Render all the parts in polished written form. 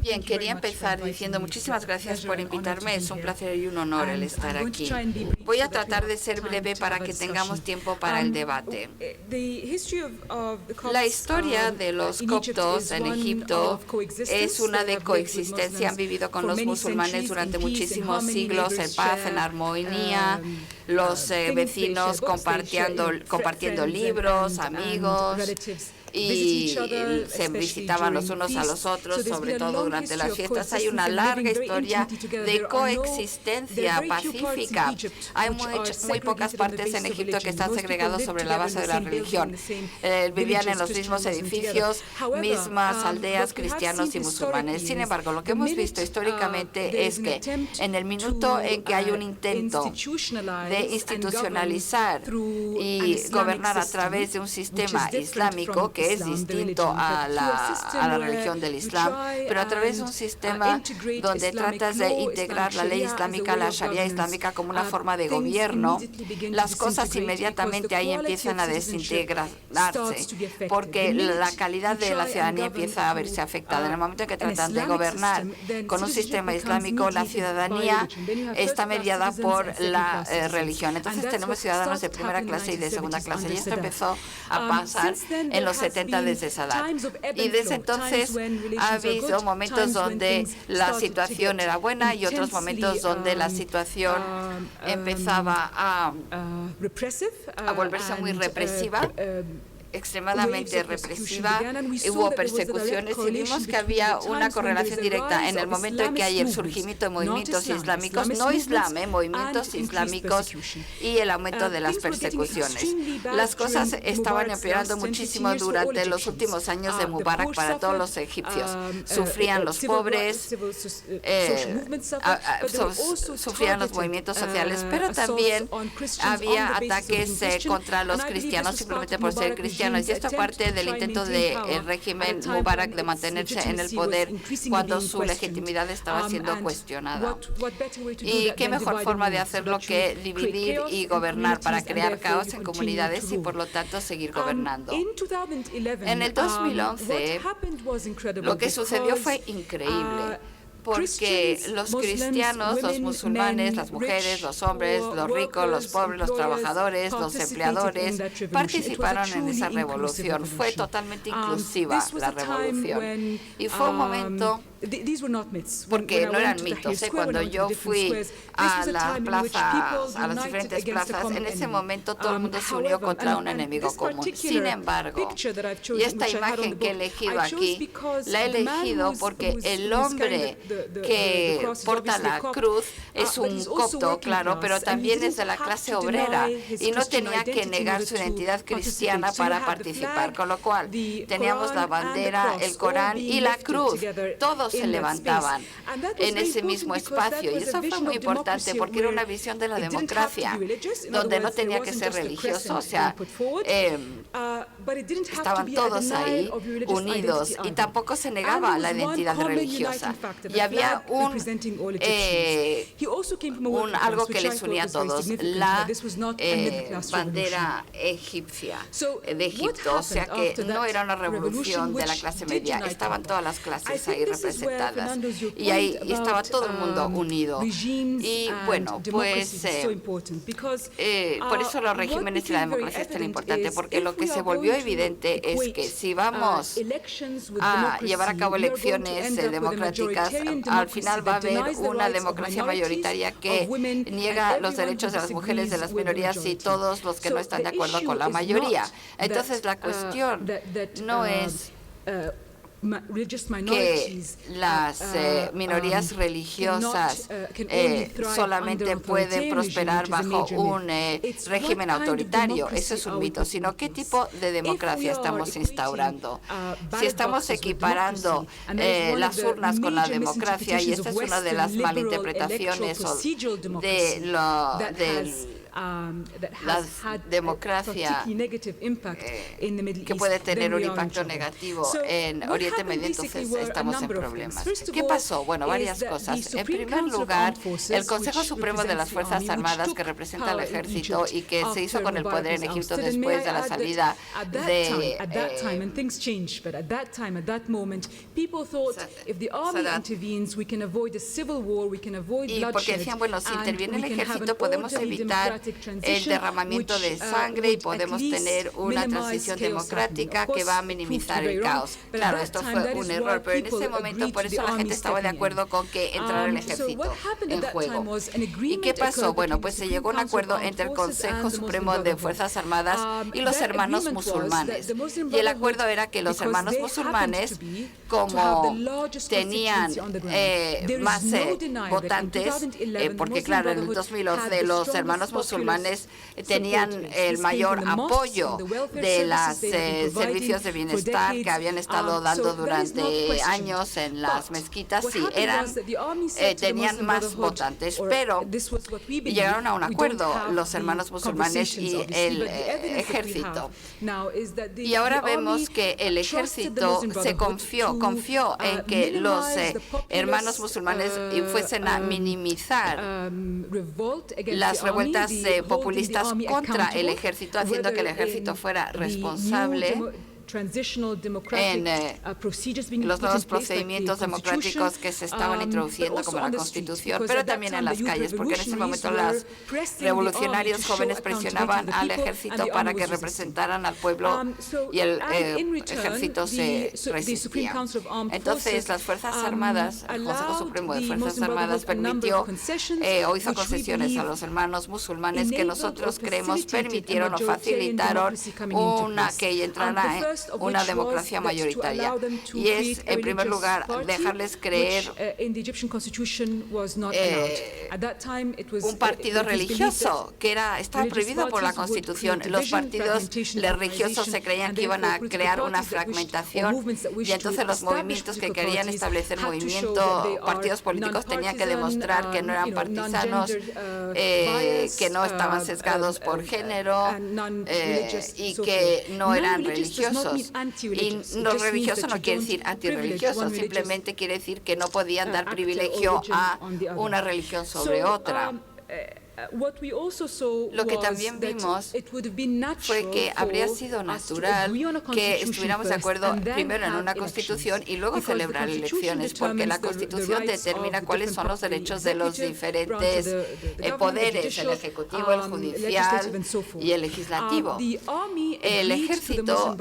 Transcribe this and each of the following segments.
Bien, quería empezar diciendo muchísimas gracias por invitarme. Es un placer y un honor el estar aquí. Voy a tratar de ser breve para que tengamos tiempo para el debate. La historia de los coptos en Egipto es una de coexistencia. Han vivido con los musulmanes durante muchísimos siglos en paz, en armonía. Los vecinos compartiendo libros, amigos, y se visitaban los unos a los otros, sobre todo durante las fiestas. Hay una larga historia de coexistencia pacífica. Hay muy pocas partes en Egipto que están segregados sobre la base de la religión. Vivían en los mismos edificios, mismas aldeas, cristianos y musulmanes. Sin embargo, lo que hemos visto históricamente es que en el minuto en que hay un intento de institucionalizar y gobernar a través de un sistema islámico, que es distinto a la religión del Islam, pero a través de un sistema donde tratas de integrar la ley islámica, la Sharia islámica, como una forma de gobierno, las cosas inmediatamente ahí empiezan a desintegrarse, porque la calidad de la ciudadanía empieza a verse afectada. En el momento en que tratan de gobernar con un sistema islámico, la ciudadanía está mediada por la religión. Entonces tenemos ciudadanos de primera clase y de segunda clase, y esto empezó a pasar en los 70 desde Sadat. Y desde entonces ha habido momentos donde la situación era buena y otros momentos donde la situación empezaba a volverse muy represiva, extremadamente represiva. Hubo persecuciones y vimos que había una correlación directa en el momento en que hay el surgimiento de movimientos islámicos, no islam, movimientos islámicos, y el aumento de las persecuciones. Las cosas estaban empeorando muchísimo durante los últimos años de Mubarak para todos los egipcios. Sufrían los pobres, sufrían los movimientos sociales, pero también había ataques contra los cristianos simplemente por ser cristianos. Y esto parte del intento del régimen Mubarak de mantenerse en el poder cuando su legitimidad estaba siendo cuestionada. Y qué mejor forma de hacerlo que dividir y gobernar para crear caos en comunidades y por lo tanto seguir gobernando. En el 2011 lo que sucedió fue increíble, porque los cristianos, los musulmanes, las mujeres, los hombres, los ricos, los pobres, los trabajadores, los empleadores participaron en esa revolución. Fue totalmente inclusiva la revolución. Y fue un momento, porque no eran mitos. Cuando yo fui a la plaza, a las diferentes plazas, en ese momento todo el mundo se unió contra un enemigo común. Sin embargo, y esta imagen que he elegido aquí, la he elegido porque el hombre que porta la cruz es un copto, claro, pero también es de la clase obrera y no tenía que negar su identidad cristiana para participar, con lo cual teníamos la bandera, el Corán y la cruz, todos se levantaban en ese mismo espacio, y eso fue muy importante porque era una visión de la democracia donde no tenía que ser religioso, o sea, estaban todos ahí unidos y tampoco se negaba la identidad religiosa, y había algo que les unía a todos, la bandera egipcia de Egipto, o sea que no era una revolución de la clase media, estaban todas las clases ahí representadas y ahí estaba todo el mundo unido. Y bueno, pues por eso los regímenes y la democracia es tan importante, porque lo que se volvió evidente es que si vamos a llevar a cabo elecciones democráticas, al final va a haber una democracia mayoritaria que niega los derechos de las mujeres, de las minorías y todos los que no están de acuerdo con la mayoría. Entonces la cuestión no es que las minorías religiosas solamente pueden prosperar bajo un régimen autoritario. Eso es un mito, sino qué tipo de democracia estamos instaurando. Si estamos equiparando las urnas con la democracia, y esta es una de las malinterpretaciones del la democracia que puede tener un impacto negativo en Oriente Medio, entonces estamos en problemas. ¿Qué pasó? Bueno, varias cosas. En primer lugar, el Consejo Supremo de las Fuerzas Armadas, que representa al ejército y que se hizo con el poder en Egipto después de la salida de y porque decían, bueno, si interviene el ejército podemos evitar el derramamiento de sangre y podemos tener una transición democrática que va a minimizar el caos. Claro, esto fue un error, pero en ese momento por eso la gente estaba de acuerdo con que entrara el ejército en juego. ¿Y qué pasó? Bueno, pues se llegó a un acuerdo entre el Consejo Supremo de Fuerzas Armadas y los hermanos musulmanes. Y el acuerdo era que los hermanos musulmanes, como tenían más votantes, porque claro, en el 2011 los hermanos musulmanes tenían el mayor apoyo de los servicios de bienestar que habían estado dando durante años en las mezquitas. Sí, tenían más votantes, pero llegaron a un acuerdo los hermanos musulmanes y el ejército. Y ahora vemos que el ejército se confió en que los hermanos musulmanes fuesen a minimizar las revueltas populistas contra el ejército, haciendo que el ejército fuera responsable en los nuevos procedimientos democráticos que se estaban introduciendo, como la Constitución, pero también en las calles, porque en ese momento los revolucionarios jóvenes presionaban al ejército para que representaran al pueblo y el ejército se resistía. Entonces, las Fuerzas Armadas, el Consejo Supremo de Fuerzas Armadas permitió o hizo concesiones a los hermanos musulmanes que nosotros creemos permitieron o facilitaron que entrara una democracia mayoritaria. Y es, en primer lugar, dejarles creer un partido religioso que estaba prohibido por la Constitución. Los partidos religiosos se creían que iban a crear una fragmentación y entonces los movimientos que querían establecer partidos políticos tenían que demostrar que no eran partisanos, que no estaban sesgados por género y que no eran religiosos. Y no religioso no quiere decir antirreligioso, simplemente quiere decir que no podían dar privilegio a una religión sobre otra. Lo que también vimos fue que habría sido natural que estuviéramos de acuerdo primero en una constitución y luego celebrar elecciones, porque la constitución determina cuáles son los derechos de los diferentes poderes, el ejecutivo, el judicial y el legislativo. El ejército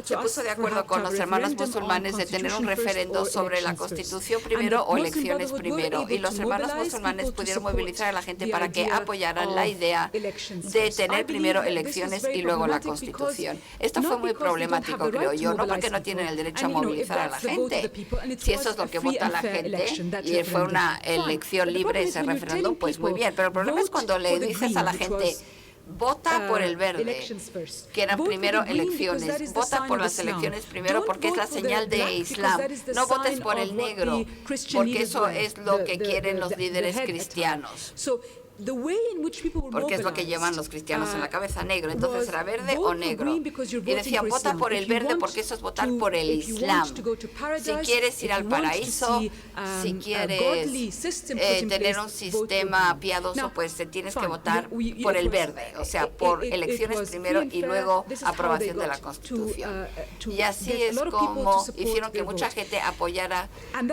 se puso de acuerdo con los hermanos musulmanes de tener un referendo sobre la Constitución primero o elecciones primero. Y los hermanos musulmanes pudieron movilizar a la gente para que apoyaran la idea de tener primero elecciones y luego la Constitución. Esto fue muy problemático, creo yo, no porque no tienen el derecho a movilizar a la gente. Si eso es lo que vota la gente y fue una elección libre ese referéndum, pues muy bien. Pero el problema es cuando le dices a la gente: vota por el verde, que eran primero elecciones. Vota por las elecciones primero porque es la señal de Islam. No votes por el negro, porque eso es lo que quieren los líderes cristianos. Porque es lo que llevan los cristianos en la cabeza, negro. Entonces era verde o negro. Y decían, vota por el verde porque eso es votar por el Islam. Si quieres ir al paraíso, si quieres tener un sistema piadoso, pues tienes que votar por el verde. O sea, por elecciones primero y luego aprobación de la Constitución. Y así es como hicieron que mucha gente apoyara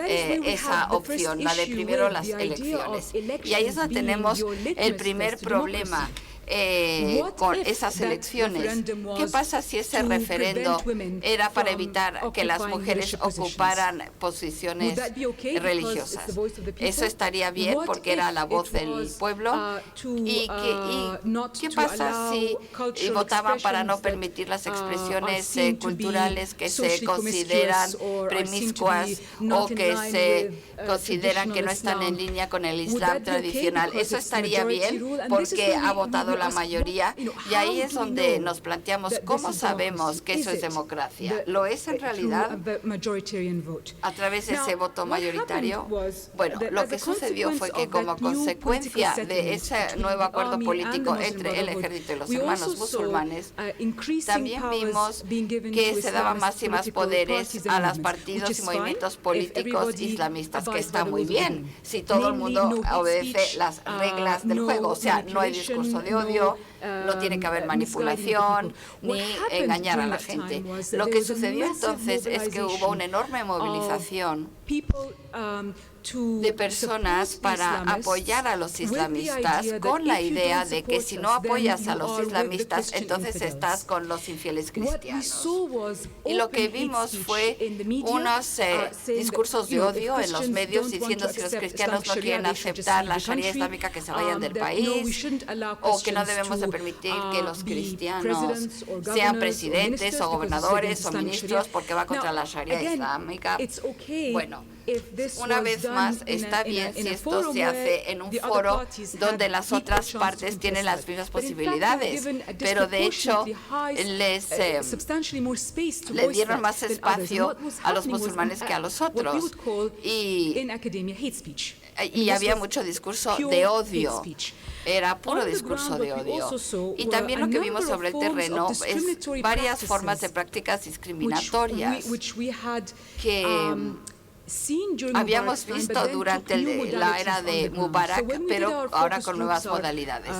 esa opción, la de primero las elecciones. Y ahí es donde tenemos el primer problema con esas elecciones. ¿Qué pasa si ese referendo era para evitar que las mujeres ocuparan posiciones religiosas? ¿Eso estaría bien porque era la voz del pueblo? ¿Y qué pasa si votaban para no permitir las expresiones culturales que se consideran promiscuas o que se consideran que no están en línea con el Islam tradicional? ¿Eso estaría bien porque ha votado la mayoría, y ahí es donde nos planteamos cómo sabemos que eso es democracia. ¿Lo es en realidad a través de ese voto mayoritario? Bueno, lo que sucedió fue que como consecuencia de ese nuevo acuerdo político entre el ejército y los hermanos musulmanes, también vimos que se daban más y más poderes a los partidos y movimientos políticos islamistas, que está muy bien si todo el mundo obedece las reglas del juego. O sea, no hay discurso de odio, no tiene que haber manipulación ni engañar a la gente. Lo que sucedió entonces es que hubo una enorme movilización de personas para apoyar a los islamistas, con la idea de que si no apoyas a los islamistas, entonces estás con los infieles cristianos. Y lo que vimos fue unos discursos de odio en los medios diciendo si los cristianos no quieren aceptar la Sharia islámica, que se vayan del país, o que no debemos de permitir que los cristianos sean presidentes o gobernadores o ministros porque va contra la Sharia islámica. Bueno, una vez más, está bien si esto se hace en un foro donde las otras partes tienen las mismas posibilidades, pero de hecho le dieron más espacio a los musulmanes que a los otros. Y había mucho discurso de odio. Era puro discurso de odio. Y también lo que vimos sobre el terreno es varias formas de prácticas discriminatorias que habíamos visto durante la era de Mubarak, pero ahora con nuevas modalidades.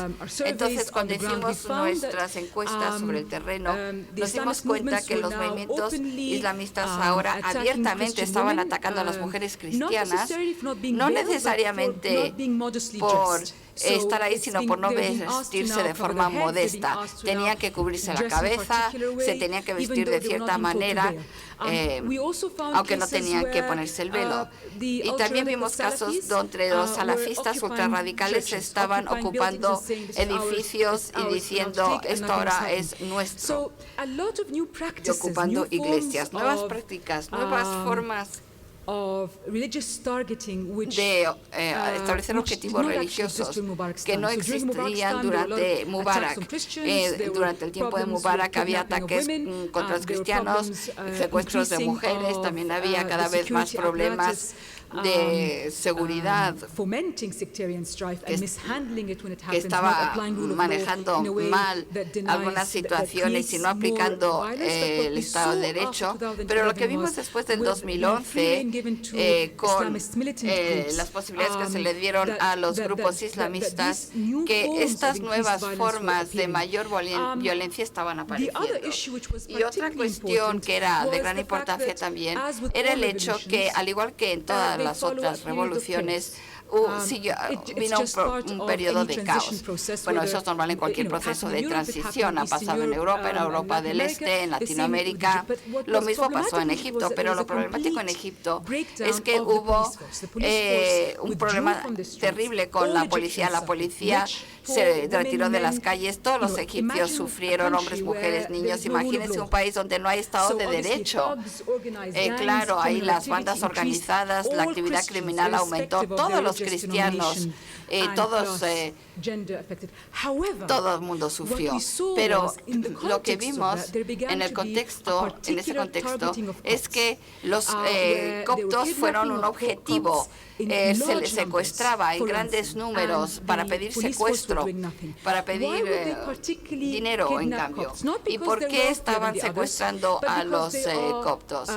Entonces, cuando hicimos nuestras encuestas sobre el terreno, nos dimos cuenta que los movimientos islamistas ahora abiertamente estaban atacando a las mujeres cristianas, no necesariamente por estar ahí, sino por no vestirse de forma modesta. Tenían que cubrirse la cabeza, se tenían que vestir de cierta manera, aunque no tenían que ponerse el velo. Y también vimos casos donde los salafistas ultrarradicales estaban ocupando edificios y diciendo esto ahora es nuestro, y ocupando iglesias. Nuevas prácticas, nuevas formas de establecer objetivos religiosos que no existían durante Mubarak. Durante el tiempo de Mubarak había ataques contra los cristianos, secuestros de mujeres, también había cada vez más problemas de seguridad que estaba manejando mal algunas situaciones y no aplicando el Estado de Derecho. Pero lo que vimos después del 2011, con las posibilidades que se le dieron a los grupos islamistas, que estas nuevas formas de mayor violencia estaban apareciendo. Y otra cuestión que era de gran importancia también era el hecho que, al igual que en todas las otras revoluciones, vino un periodo de caos. Bueno, eso es normal en cualquier proceso de transición. Ha pasado en Europa del Este, en Latinoamérica. Lo mismo pasó en Egipto, pero lo problemático en Egipto es que hubo un problema terrible con la policía. La policía se retiró de las calles. Todos los egipcios sufrieron, hombres, mujeres, niños. Imagínense un país donde no hay Estado de Derecho. Claro, ahí las bandas organizadas, la actividad criminal aumentó. Todos los cristianos, todo el mundo sufrió. Pero lo que vimos en ese contexto, es que los coptos fueron un objetivo. Se les secuestraba en grandes números para pedir secuestro, para pedir dinero en cambio. ¿Y por qué estaban secuestrando a los coptos?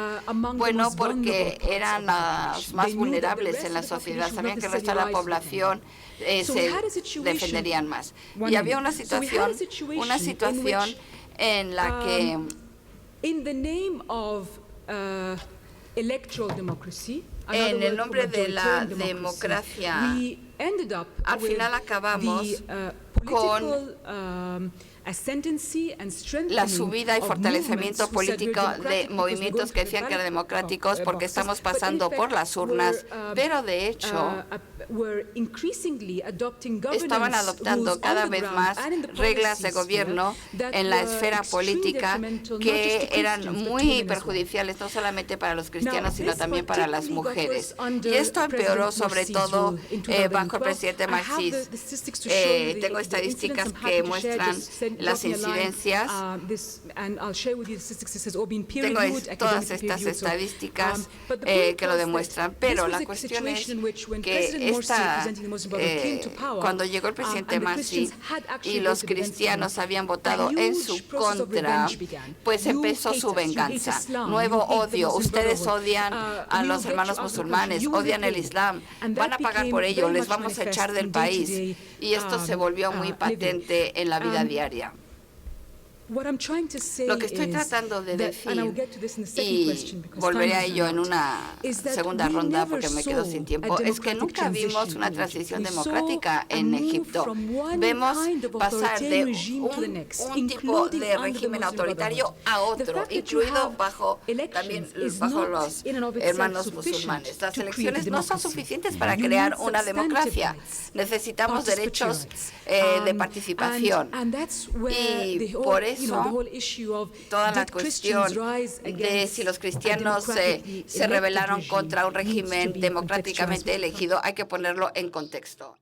Bueno, porque eran las más vulnerables en la sociedad. Sabían que el resto de la población se defenderían más. Y había una situación en la que en el nombre de la democracia, al final acabamos con la subida y fortalecimiento político de movimientos que decían que eran democráticos porque estamos pasando por las urnas, pero de hecho estaban adoptando cada vez más reglas de gobierno en la esfera política que eran muy perjudiciales, no solamente para los cristianos, sino también para las mujeres. Y esto empeoró sobre todo bajo el presidente Massis. Tengo estadísticas que muestran las incidencias. Tengo todas estas estadísticas que lo demuestran, pero la cuestión es que cuando llegó el presidente Massis y los cristianos habían votado en su contra, pues empezó su venganza. Nuevo odio. Ustedes odian a los hermanos musulmanes, odian el Islam, van a pagar por ello, les vamos a echar del país. Y esto se volvió muy patente en la vida diaria. Lo que estoy tratando de decir, y volveré a ello en una segunda ronda porque me quedo sin tiempo, es que nunca vimos una transición democrática en Egipto. Vemos pasar de un tipo de régimen autoritario a otro, incluido también bajo los hermanos musulmanes. Las elecciones no son suficientes para crear una democracia. Necesitamos derechos de participación. Y por eso toda la cuestión de si los cristianos se rebelaron contra un régimen democráticamente elegido, hay que ponerlo en contexto.